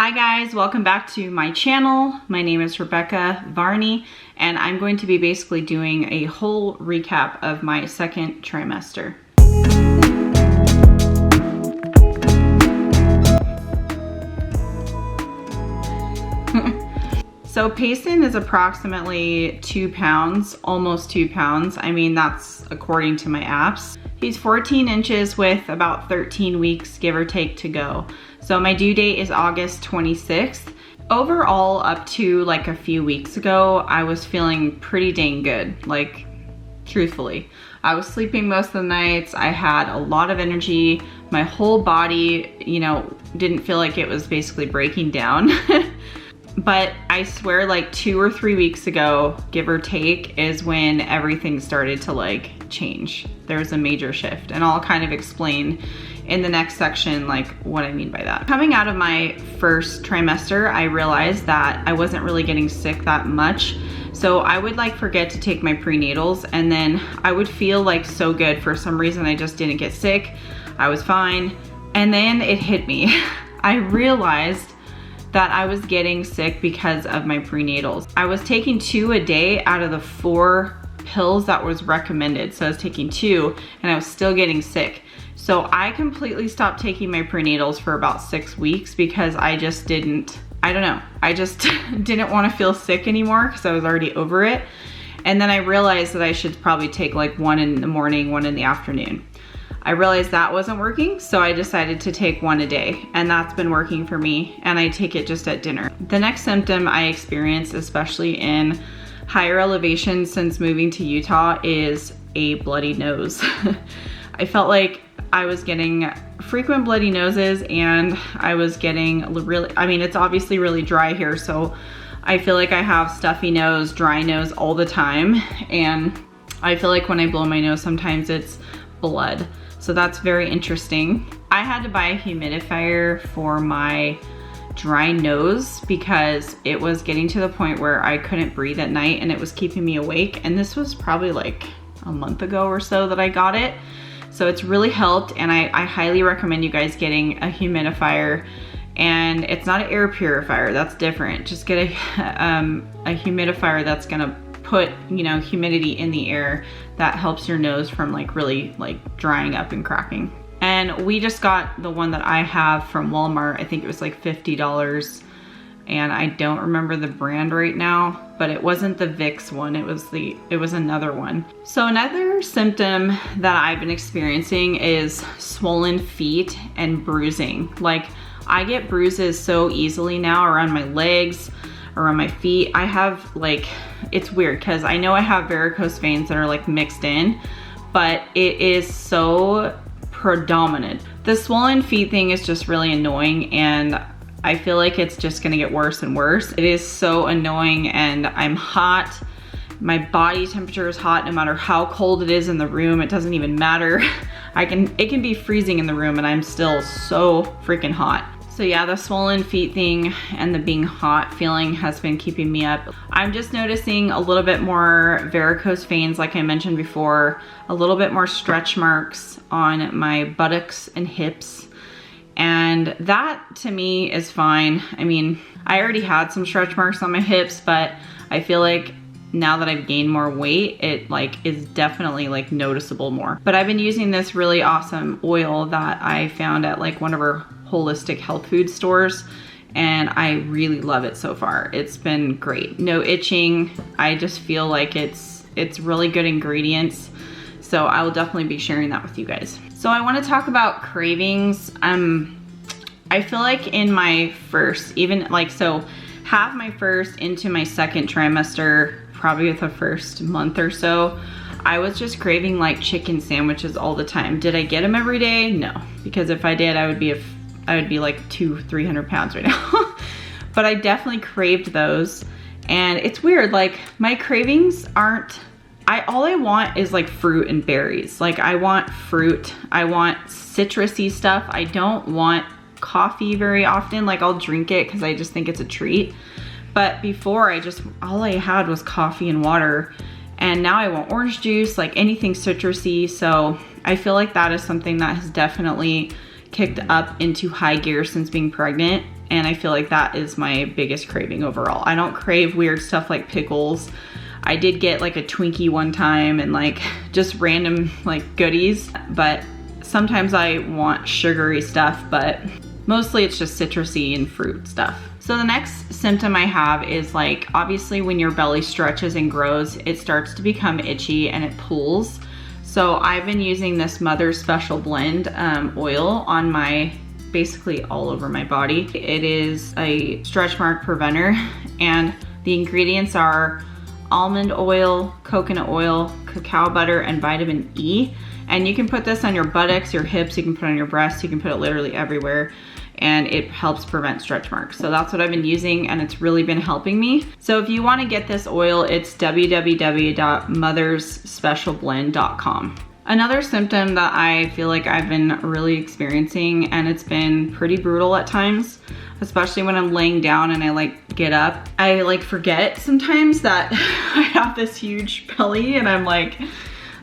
Hi guys, welcome back to my channel. My name is Rebekah Varney, and I'm going to be basically doing a whole recap of my second trimester. So Payson is approximately 2 pounds, almost 2 pounds. I mean, that's according to my apps. He's 14 inches with about 13 weeks, give or take, to go. So my due date is August 26th. Overall, up to like a few weeks ago, I was feeling pretty dang good. Like, truthfully, I was sleeping most of the nights. I had a lot of energy. My whole body, didn't feel like it was basically breaking down. But I swear, like 2 or 3 weeks ago, give or take, is when everything started to like change. There was a major shift, and I'll kind of explain in the next section like what I mean by that. Coming out of my first trimester, I realized that I wasn't really getting sick that much. So I would like forget to take my prenatals, and then I would feel like so good. For some reason, I just didn't get sick. I was fine. And then it hit me. I realized that I was getting sick because of my prenatals. I was taking 2 a day out of the 4 pills that was recommended. So I was taking 2 and I was still getting sick. So I completely stopped taking my prenatals for about 6 weeks because I just didn't, I just didn't want to feel sick anymore because I was already over it. And then I realized that I should probably take like 1 in the morning, 1 in the afternoon. I realized that wasn't working, so I decided to take 1 a day, and that's been working for me, and I take it just at dinner. The next symptom I experienced, especially in higher elevations since moving to Utah, is a bloody nose. I felt like I was getting frequent bloody noses, and I was getting really, it's obviously really dry here, so I feel like I have stuffy nose, dry nose all the time, and I feel like when I blow my nose, sometimes it's blood. So that's very interesting. I had to buy a humidifier for my dry nose because it was getting to the point where I couldn't breathe at night and it was keeping me awake. And this was probably like a month ago or so that I got it. So it's really helped, and I highly recommend you guys getting a humidifier. And it's not an air purifier, that's different. Just get a humidifier that's gonna put humidity in the air that helps your nose from like really like drying up and cracking. And we just got the one that I have from Walmart. I think it was like $50, and I don't remember the brand right now, but it wasn't the Vicks one, it was another one. So another symptom that I've been experiencing is swollen feet and bruising. Like, I get bruises so easily now around my legs, around my feet. I have like, it's weird because I know I have varicose veins that are like mixed in, but it is so predominant. The swollen feet thing is just really annoying, and I feel like it's just gonna get worse and worse. It is so annoying, and I'm hot. My body temperature is hot no matter how cold it is in the room. It doesn't even matter. It can be freezing in the room and I'm still so freaking hot. So yeah, the swollen feet thing and the being hot feeling has been keeping me up. I'm just noticing a little bit more varicose veins, like I mentioned before, a little bit more stretch marks on my buttocks and hips. And that to me is fine. I mean, I already had some stretch marks on my hips, but I feel like now that I've gained more weight, it like is definitely like noticeable more. But I've been using this really awesome oil that I found at like one of our holistic health food stores, and I really love it so far. It's been great. No itching. I just feel like it's really good ingredients. So I will definitely be sharing that with you guys. So I want to talk about cravings. I feel like in my first, half my first into my second trimester, probably with the first month or so, I was just craving like chicken sandwiches all the time. Did I get them every day? No, because if I did, I would be like 200-300 pounds right now. But I definitely craved those. And it's weird, like my cravings aren't, all I want is like fruit and berries. Like I want fruit, I want citrusy stuff. I don't want coffee very often. Like I'll drink it because I just think it's a treat. But before all I had was coffee and water. And now I want orange juice, like anything citrusy. So I feel like that is something that has definitely kicked up into high gear since being pregnant. and I feel like that is my biggest craving overall. I don't crave weird stuff like pickles. I did get like a Twinkie one time and like just random like goodies, but sometimes I want sugary stuff, but mostly it's just citrusy and fruit stuff. So the next symptom I have is like, obviously when your belly stretches and grows, it starts to become itchy and it pulls. So I've been using this Mother's Special Blend oil on my, basically all over my body. It is a stretch mark preventer, and the ingredients are almond oil, coconut oil, cacao butter, and vitamin E. And you can put this on your buttocks, your hips, you can put it on your breasts, you can put it literally everywhere, and it helps prevent stretch marks. So that's what I've been using, and it's really been helping me. So if you wanna get this oil, it's www.mothersspecialblend.com. Another symptom that I feel like I've been really experiencing, and it's been pretty brutal at times, especially when I'm laying down and I like get up, I like forget sometimes that I have this huge belly, and I'm like,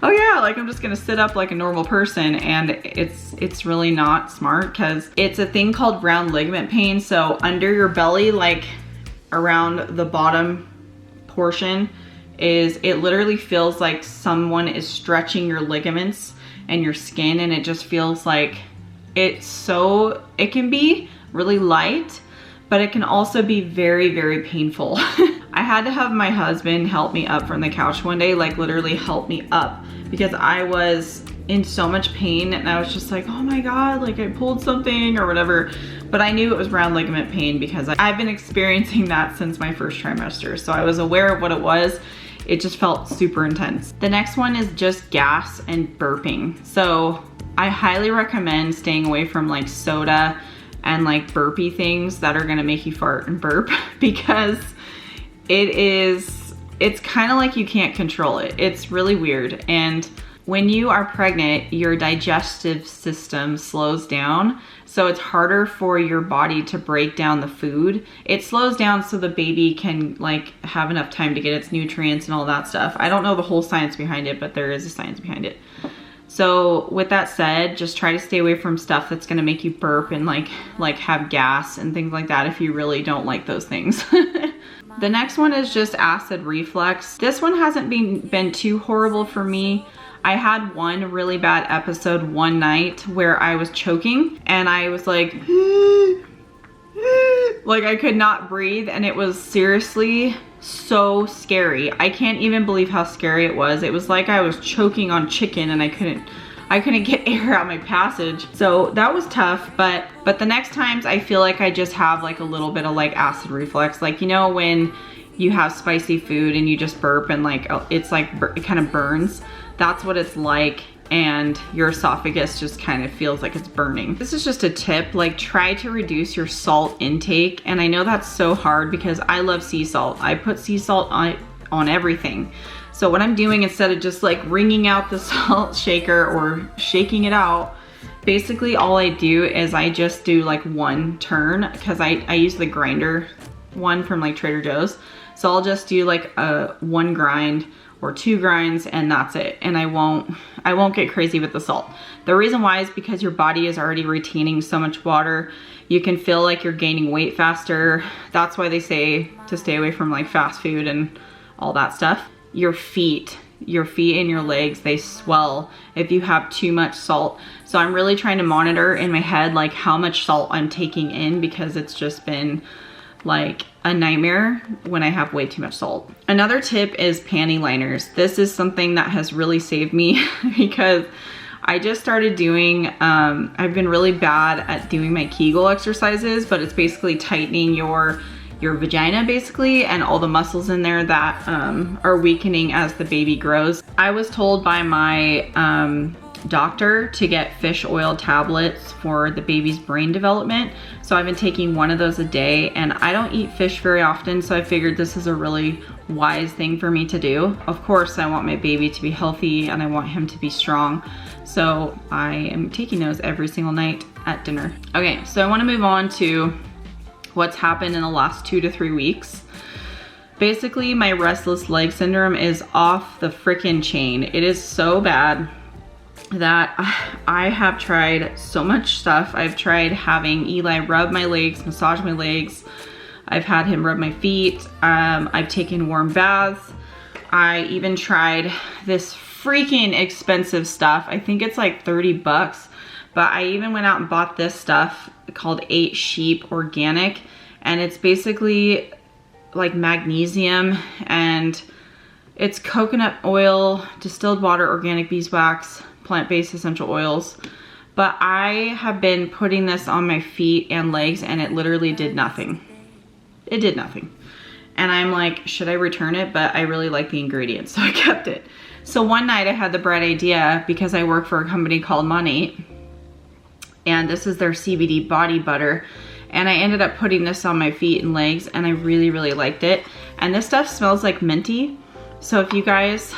oh yeah, like I'm just gonna sit up like a normal person, and it's really not smart, because it's a thing called round ligament pain. So under your belly, like around the bottom portion, it literally feels like someone is stretching your ligaments and your skin, and it just feels like it can be really light, but it can also be very, very painful. I had to have my husband help me up from the couch one day, like literally help me up, because I was in so much pain, and I was just like, oh my God, like I pulled something or whatever. But I knew it was round ligament pain because I've been experiencing that since my first trimester. So I was aware of what it was. It just felt super intense. The next one is just gas and burping. So I highly recommend staying away from like soda and like burpy things that are gonna make you fart and burp, because it's kind of like you can't control it. It's really weird. And when you are pregnant, your digestive system slows down. So it's harder for your body to break down the food. It slows down so the baby can like have enough time to get its nutrients and all that stuff. I don't know the whole science behind it, but there is a science behind it. So with that said, just try to stay away from stuff that's gonna make you burp and like have gas and things like that if you really don't like those things. The next one is just acid reflux. This one hasn't been too horrible for me. I had one really bad episode one night where I was choking and I was like, like I could not breathe, and it was seriously so scary. I can't even believe how scary it was. It was like I was choking on chicken and I couldn't get air out my passage. So that was tough, but the next times I feel like I just have like a little bit of like acid reflux. Like, you know, when you have spicy food and you just burp and like, it's like, it kind of burns. That's what it's like, and your esophagus just kind of feels like it's burning. This is just a tip, like try to reduce your salt intake. And I know that's so hard because I love sea salt. I put sea salt on everything. So what I'm doing, instead of just like wringing out the salt shaker or shaking it out, basically all I do is I just do like one turn, because I use the grinder one from like Trader Joe's. So I'll just do like a one grind or two grinds, and that's it. And I won't get crazy with the salt. The reason why is because your body is already retaining so much water. You can feel like you're gaining weight faster. That's why they say to stay away from like fast food and all that stuff. Your feet and your legs, they swell if you have too much salt. So I'm really trying to monitor in my head like how much salt I'm taking in, because it's just been like a nightmare when I have way too much salt. Another tip is panty liners. This is something that has really saved me because I just started doing, I've been really bad at doing my Kegel exercises, but it's basically tightening your vagina basically, and all the muscles in there that are weakening as the baby grows. I was told by my doctor to get fish oil tablets for the baby's brain development. So I've been taking one of those a day, and I don't eat fish very often, so I figured this is a really wise thing for me to do. Of course, I want my baby to be healthy and I want him to be strong. So I am taking those every single night at dinner. Okay, so I want to move on to what's happened in the last 2 to 3 weeks. Basically, my restless leg syndrome is off the freaking chain. It is so bad. that I have tried so much stuff. I've tried having Eli rub my legs, massage my legs. I've had him rub my feet. I've taken warm baths. I even tried this freaking expensive stuff. I think it's like 30 bucks, but I even went out and bought this stuff called 8 Sheep Organic, and it's basically like magnesium, and it's coconut oil, distilled water, organic beeswax, plant-based essential oils. But I have been putting this on my feet and legs, and it literally did nothing. It did nothing. And I'm like, should I return it? But I really like the ingredients, so I kept it. So one night I had the bright idea, because I work for a company called Monat, and this is their CBD body butter. And I ended up putting this on my feet and legs, and I really, really liked it. And this stuff smells like minty. So if you guys,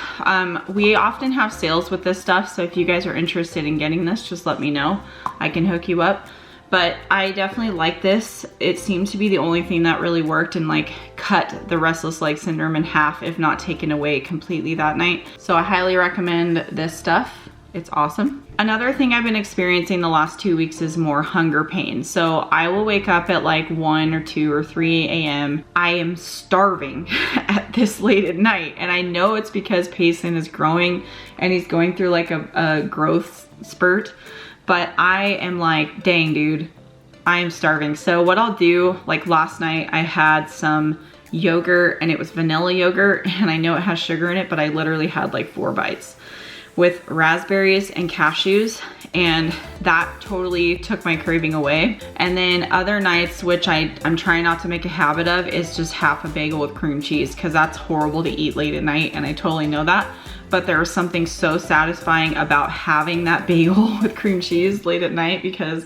we often have sales with this stuff. So if you guys are interested in getting this, just let me know. I can hook you up. But I definitely like this. It seemed to be the only thing that really worked and like cut the restless leg syndrome in half, if not taken away completely that night. So I highly recommend this stuff. It's awesome. Another thing I've been experiencing the last 2 weeks is more hunger pain. So I will wake up at like 1 or 2 or 3 a.m. I am starving at this late at night. And I know it's because Payson is growing and he's going through like a growth spurt. But I am like, dang dude, I am starving. So what I'll do, like last night I had some yogurt, and it was vanilla yogurt, and I know it has sugar in it, but I literally had like 4 bites with raspberries and cashews, and that totally took my craving away. And then other nights, which I'm trying not to make a habit of, is just half a bagel with cream cheese, because that's horrible to eat late at night, and I totally know that. But there was something so satisfying about having that bagel with cream cheese late at night, because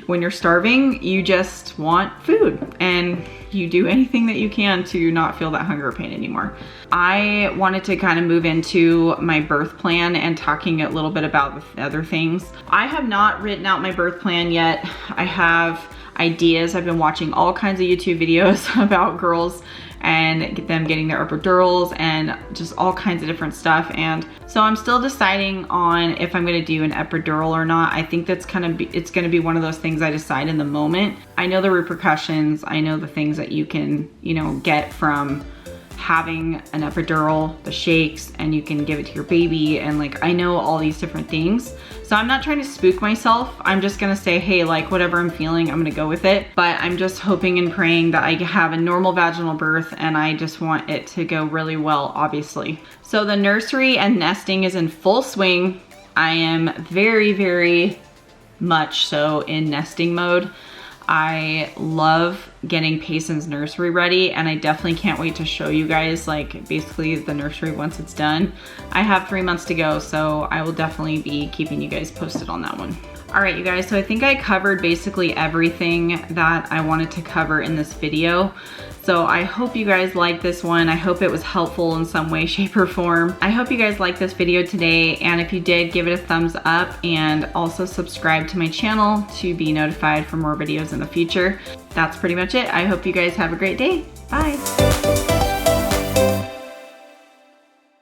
when you're starving, you just want food, and you do anything that you can to not feel that hunger pain anymore. I wanted to kind of move into my birth plan and talking a little bit about the other things. I have not written out my birth plan yet. I have ideas. I've been watching all kinds of YouTube videos about girls and them getting their epidurals and just all kinds of different stuff. And so I'm still deciding on if I'm gonna do an epidural or not. I think it's gonna be one of those things I decide in the moment. I know the repercussions, I know the things that you can, you know, get from having an epidural, the shakes, and you can give it to your baby, and like, I know all these different things. So I'm not trying to spook myself. I'm just gonna say, hey, like whatever I'm feeling, I'm gonna go with it. But I'm just hoping and praying that I have a normal vaginal birth, and I just want it to go really well, obviously. So the nursery and nesting is in full swing. I am very, very much so in nesting mode. I love getting Payson's nursery ready, and I definitely can't wait to show you guys like basically the nursery once it's done. I have 3 months to go, so I will definitely be keeping you guys posted on that one. All right, you guys, so I think I covered basically everything that I wanted to cover in this video. So I hope you guys liked this one. I hope it was helpful in some way, shape, or form. I hope you guys liked this video today, and if you did, give it a thumbs up, and also subscribe to my channel to be notified for more videos in the future. That's pretty much it. I hope you guys have a great day. Bye.